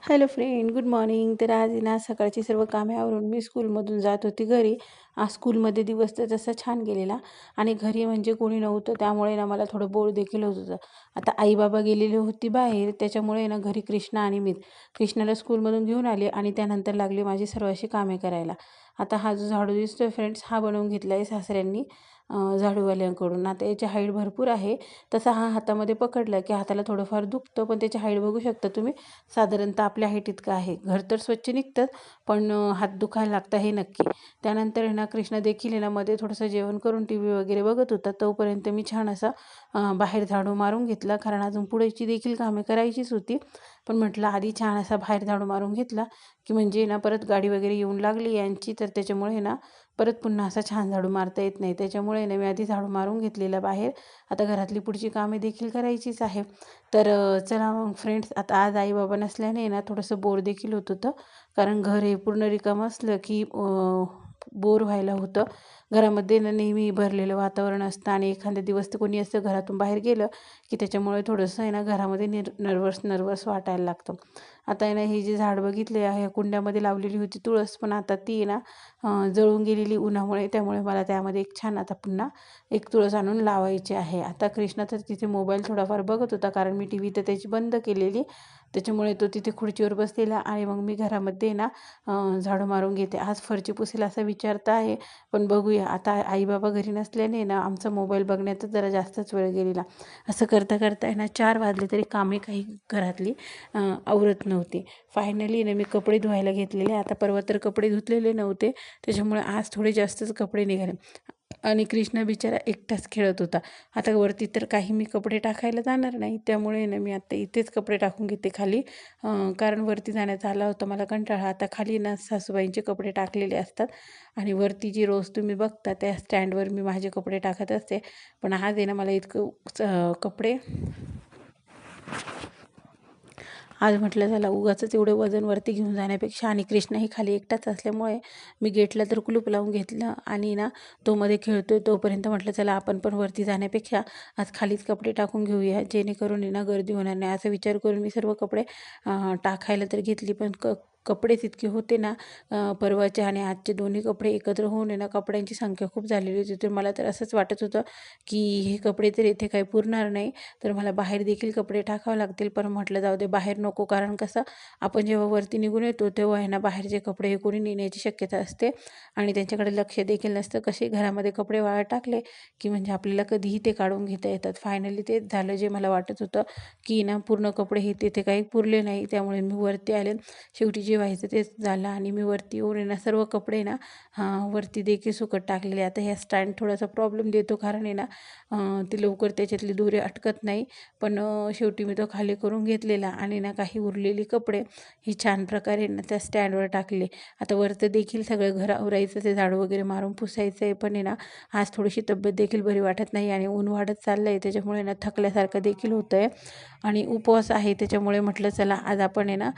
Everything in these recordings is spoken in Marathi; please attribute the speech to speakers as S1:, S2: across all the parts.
S1: Hello friend, good morning. तर आज आहे ना सकाळची सर्व कामे आवरून मी स्कूलमधून जात होती घरी. आज स्कूलमध्ये दिवस तर तसा छान गेलेला आणि घरी म्हणजे कोणी नव्हतं, त्यामुळे ना मला थोडं बोर देखील होत होतं. आता आई बाबा गेलेली होती बाहेर, त्याच्यामुळे ना घरी कृष्णा आणि मी कृष्णाला स्कूलमधून घेऊन आले आणि त्यानंतर लागली माझी सर्व अशी कामे करायला. आता हा जो झाडू दिसतोय फ्रेंड्स, हा बनवून घेतला आहे सासऱ्यांनी झाडूवाल्यांकडून. आता याची हाईट भरपूर आहे. तसा हा हातामध्ये पकडला की हाताला थोडंफार दुखतं, पण त्याची हाईट बघू शकता तुम्ही, साधारणतः आपल्या हाईट इतकं आहे. घर तर स्वच्छ निघतं, पण हात दुखायला लागतं हे नक्की. त्यानंतर आहे ना कृष्णा देखील आहे ना मध्ये थोडंसं जेवण करून टी व्ही वगैरे बघत होता. तोपर्यंत मी छान असा बाहेर झाडू मारून घेतला, कारण अजून पुढेची देखील कामे करायचीच होती. पण म्हटलं आधी छान असा बाहेर झाडू मारून घेतला की म्हणजे ना परत गाडी वगैरे येऊन लागली यांची, तर त्याच्यामुळे ना परत पुन्हा असा छान झाडू मारता येत नाही. त्याच्यामुळे ना मी आधी झाडू मारून घेतलेला बाहेर. आता घरातली पुढची कामे देखील करायचीच आहे. तर चला मग फ्रेंड्स, आता आज आई बाबा नसल्याने ना थोडंसं बोर देखील होत होतं, कारण घर हे पूर्ण रिकामं असलं की बोर व्हायला होतं. घरामध्ये ना नेहमी भरलेलं वातावरण असतं आणि एखाद्या दिवस तर कोणी असं घरातून बाहेर गेलं की त्याच्यामुळे थोडंसं आहे ना घरामध्ये नर्वस नर्वस वाटायला लागतं. आता आहे ना ही जी झाड बघितले आहे, कुंड्यामध्ये लावलेली होती तुळस, पण आता ती आहे ना जळून गेलेली उन्हामुळे. त्यामुळे मला त्यामध्ये एक छान आता पुन्हा एक तुळस आणून लावायची आहे. आता कृष्णा तर तिथे मोबाईल थोडाफार बघत होता, कारण मी टी व्ही तर त्याची बंद केलेली. त्याच्यामुळे तो तिथे खुर्चीवर बसलेला आणि मग मी घरामध्ये ना झाडू मारून घेते. आज फरची पुसेल असं विचारता आहे, पण बघूया. आता आई बाबा घरी नसल्याने ना आमचा मोबाईल बघण्यातच जरा जास्तच वेळ गेलेला. असं करता करता आहे ना 4 वाजले तरी कामे काही घरातली आवरत नव्हती. फायनली ना मी कपडे धुवायला घेतलेले. आता परवा तर कपडे धुतलेले नव्हते, त्याच्यामुळे आज थोडे जास्तच कपडे निघाले आणि कृष्णा बिचारा एकटाच खेळत होता. आता वरती तर काही मी कपडे टाकायला जाणार नाही, त्यामुळे ना मी आता इथेच कपडे टाकून घेते खाली, कारण वरती जाण्याचा आला होता मला कंटाळा. आता खाली ना सासूबाईंचे कपडे टाकलेले असतात आणि वरती जी रोज तुम्ही बघता त्या स्टँडवर मी माझे कपडे टाकत असते. पण आज आहे ना मला इतकं कपडे आज म्हटलं चला उगाचच एवढं वजन वरती घेऊन जाण्यापेक्षा, आणि कृष्णाही खाली एकटाच असल्यामुळे मी गेटला तर कुलूप लावून घेतलं आणि ना तो मध्ये खेळतोय तोपर्यंत म्हटलं चला आपण पण वरती जाण्यापेक्षा आज खालीच कपडे टाकून घेऊया, जेणेकरून ना गर्दी होणार नाही. असा विचार करून मी सर्व कपडे टाकायला तर घेतली, पण कपडेच इतके होते ना, परवाचे आणि आजचे दोन्ही कपडे एकत्र होऊन ना कपड्यांची संख्या खूप झालेली होती. तर मला तर असंच वाटत होतं की हे कपडे तर इथे काही पुरणार नाही, तर मला बाहेर देखील कपडे टाकावे लागतील. पण म्हटलं जाऊ दे, बाहेर नको, कारण कसं आपण जेव्हा वरती निघून येतो तेव्हा आहे ना बाहेरचे कपडे हे कोणी नेण्याची शक्यता असते आणि त्यांच्याकडे लक्ष देखील नसतं. कसे घरामध्ये कपडे वाळत टाकले की म्हणजे आपल्याला कधीही ते काढून घेता येतात. फायनली तेच झालं जे मला वाटत होतं, की ना पूर्ण कपडे हे तिथे काही पुरले नाही. त्यामुळे मी वरती आले. शेवटी जे व्हायचं तेच झालं आणि मी वरती येऊन ना सर्व कपडे ना वरती देखील सुकत टाकलेले. आता ह्या स्टँड थोडासा प्रॉब्लेम देतो, कारण आहे ना ते लवकर त्याच्यातली दोरी अटकत नाही. पण शेवटी मी तो खाली करून घेतलेला आणि ना काही उरलेली कपडे ही छान प्रकारे ना त्या स्टँडवर टाकले. आता वरतं देखील सगळं घर आवरायचं, ते झाडू वगैरे मारून पुसायचं आहे. पण आहे ना आज थोडीशी तब्येत देखील बरी वाटत नाही आणि ऊन वाढत चाललं आहे, त्याच्यामुळे ना थकल्यासारखं देखील होतं आहे आणि उपवास आहे. त्याच्यामुळे म्हटलं चला आज आपण आहे ना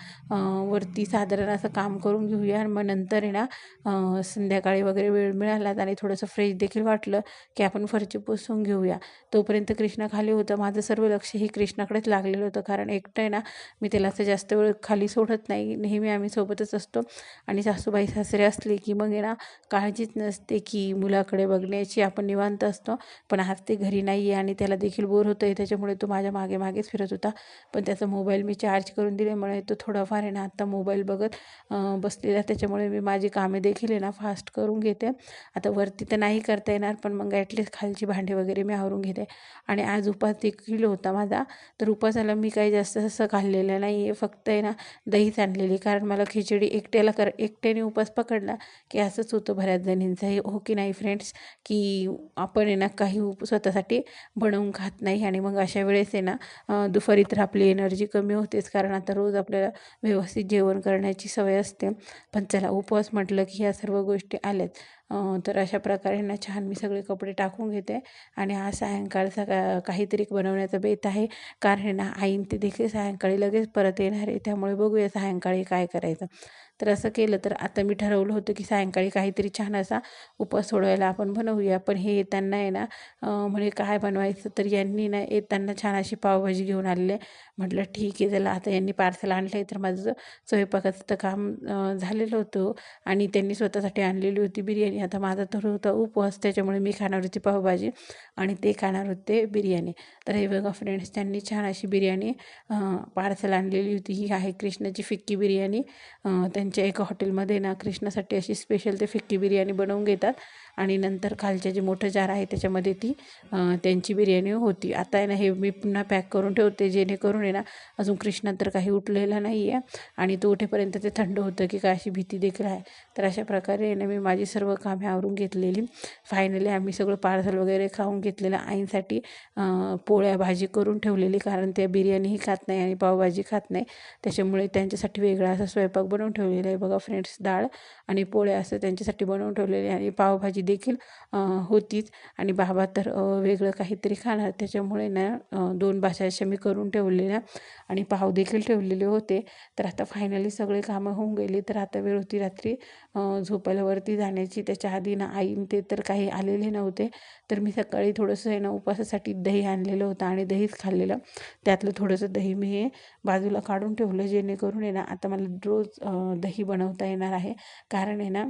S1: वरती साधारण असं काम करून घेऊया आणि मग नंतर आहे ना संध्याकाळी वगैरे वेळ मिळाला आणि थोडंसं फ्रेश देखील वाटलं की आपण फरची पुसून घेऊया. तोपर्यंत कृष्णा खाली होता. माझं सर्व लक्ष ही कृष्णाकडेच लागलेलं होतं, कारण एकटं आहे ना मी त्याला असं जास्त वेळ खाली सोडत नाही. नेहमी आम्ही सोबतच असतो आणि सासूबाई सासरे असले की मग आहे ना काळजीच नसते की मुलाकडे बघण्याची, आपण निवांत असतो. पण आज ते घरी नाही आहे आणि त्याला देखील बोर होतं आहे, त्याच्यामुळे तो माझ्या मागे मागेच फिरत होता. पण त्याचा मोबाईल मी चार्ज करून दिल्यामुळे तो थोडाफार आहे ना आत्ता मोबाईल बघत बसलेला. त्याच्यामुळे मी माझी कामे देखील आहे ना फास्ट करून घेते. आता वरती तर नाही करता येणार, पण मग ॲटलिस्ट खालची भांडी वगैरे मी आवरून घेते. आणि आज उपास देखील होता माझा, तर उपासाला मी काही जास्त असं खाल्लेलं नाही आहे, फक्त आहे ना दहीच आणलेली, कारण मला खिचडी एकट्याने उपास पकडला की असंच होतं बऱ्याच जणींचं. हे हो की नाही फ्रेंड्स, की आपण आहे ना काही स्वतःसाठी बनवून खात नाही आणि मग अशा वेळेस आहे ना दुपारी तर आपली एनर्जी कमी होतेच, कारण आता रोज आपल्याला व्यवस्थित जेवण करण्याची सवय असते. पण चला उपवास म्हटलं की ह्या सर्व गोष्टी आल्याच. तर अशा प्रकारे ना छान मी सगळे कपडे टाकून घेते आणि आज सायंकाळचा काहीतरी बनवण्याचा बेत आहे. कारण आहे ना आईन ते देखील सायंकाळी लगेच परत येणार आहे, त्यामुळे बघूया सायंकाळी काय करायचं. तर असं केलं तर आता मी ठरवलं होतं की सायंकाळी काहीतरी छान असा उपवास सोडवायला आपण बनवूया. पण हे येताना आहे ना म्हणे काय बनवायचं, तर यांनी ना येताना छान अशी पावभाजी घेऊन आलेले. म्हटलं ठीक आहे, चला आता यांनी पार्सल आणलं आहे तर माझं स्वयंपाकाचं तर काम झालेलं होतं आणि त्यांनी स्वतःसाठी आणलेली होती बिर्याणी. आता माझा तर होता उपवास, त्याच्यामुळे मी खाणार होती पावभाजी आणि ते खाणार होते बिर्याणी. तर हे बघा फ्रेंड्स, त्यांनी छान अशी बिर्याणी पार्सल आणलेली होती. ही आहे कृष्णाची फिक्की बिर्याणी. त्यांच्या एका हॉटेलमध्ये ना कृष्णासाठी अशी स्पेशल ते फिक्की बिर्याणी बनवून घेतात आणि नंतर खालचे जे मोठं जार आहे त्याच्यामध्ये ती त्यांची बिर्याणी होती. आता आहे ना हे मी पुन्हा पॅक करून ठेवते, जेणेकरून आहे ना अजून कृष्णा तर काही उठलेला नाही आहे आणि तो उठेपर्यंत ते थंड होतं की काय अशी भीती देखील आहे. तर अशा प्रकारे ना मी माझी सर्व कामे आवरून घेतलेली. फायनली आम्ही सगळं पार्सल वगैरे खाऊन घेतलेलं. आईंसाठी पोळ्या भाजी करून ठेवलेली, कारण ते बिर्याणीही खात नाही आणि पावभाजी खात नाही, त्याच्यामुळे त्यांच्यासाठी वेगळा असा स्वयंपाक बनवून ठेवलेला आहे. बघा फ्रेंड्स, डाळ आणि पोळ्या असं त्यांच्यासाठी बनवून ठेवलेले आणि पावभाजी देखील होतीच आणि बाबा तर वेगळं काहीतरी खाणार, त्याच्यामुळे ना 2 भाज्या अशा मी करून ठेवलेल्या आणि पाव देखील ठेवलेले होते. तर आता फायनली सगळे कामं होऊन गेली. तर आता वेळ होती रात्री झोपायला वरती जाण्याची. त्याच्या आधी ना आईन ते तर काही आलेले नव्हते, तर मी सकाळी थोडंसं आहे ना उपवासासाठी दही आणलेलं होतं आणि दहीच खाल्लेलं. त्यातलं थोडंसं दही मी हे बाजूला काढून ठेवलं, जेणेकरून आहे ना आता मला रोज दही बनवता येणार आहे. कारण आहे ना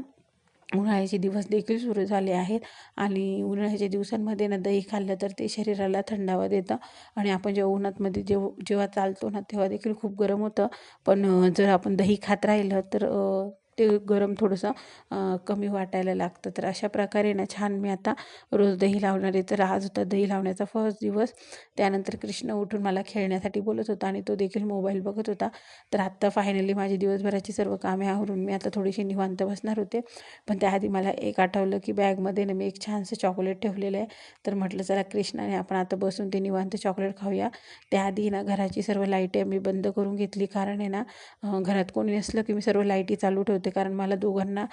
S1: उन्हाळ्याचे दिवस देखील सुरू झाले आहेत आणि उन्हाळ्याच्या दिवसांमध्ये ना दही खाल्लं तर ते शरीराला थंडावा देतं आणि आपण जेव्हा उन्हातमध्ये जेव्हा चालतो ना तेव्हा देखील खूप गरम होतं. पण जर आपण दही खात राहिलं तर ते गरम थोडंसं कमी वाटायला लागतं. तर अशा प्रकारे ना छान मी आता रोज दही लावणार आहे. तर आज होता दही लावण्याचा फर्स्ट दिवस. त्यानंतर कृष्ण उठून मला खेळण्यासाठी बोलत होता आणि तो देखील मोबाईल बघत होता. तर आत्ता फायनली माझी दिवसभराची सर्व कामे आवरून मी आता थोडीशी निवांत बसणार होते. पण त्याआधी मला एक आठवलं की बॅगमध्ये ना मी एक छानसं चॉकलेट ठेवलेलं आहे. तर म्हटलं चला कृष्णाने आपण आता बसून ते निवांत चॉकलेट खाऊया. त्याआधी ना घराची सर्व लाईटे मी बंद करून घेतली, कारण आहे ना घरात कोणी नसलं की मी सर्व लाईटी चालू ठेवते, कारण मला दोघांना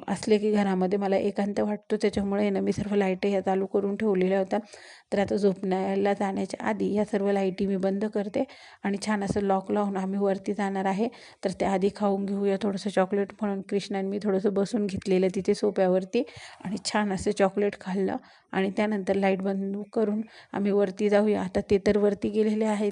S1: असले की घरामध्ये मला एकांत वाटतो, त्याच्यामुळे ना मी सर्व लाईटी ह्या चालू करून ठेवलेल्या होत्या. तर आता झोपण्याला जाण्याच्या आधी या सर्व लाईटी मी बंद करते आणि छान असं लॉक लावून आम्ही वरती जाणार आहे. तर त्याआधी खाऊन घेऊया थोडंसं चॉकलेट, म्हणून कृष्णाने मी थोडंसं बसून घेतलेलं तिथे सोफ्यावरती आणि छान असं चॉकलेट खाल्लं आणि त्यानंतर लाईट बंद करून आम्ही वरती जाऊया. आता ते तर वरती गेलेले आहेत.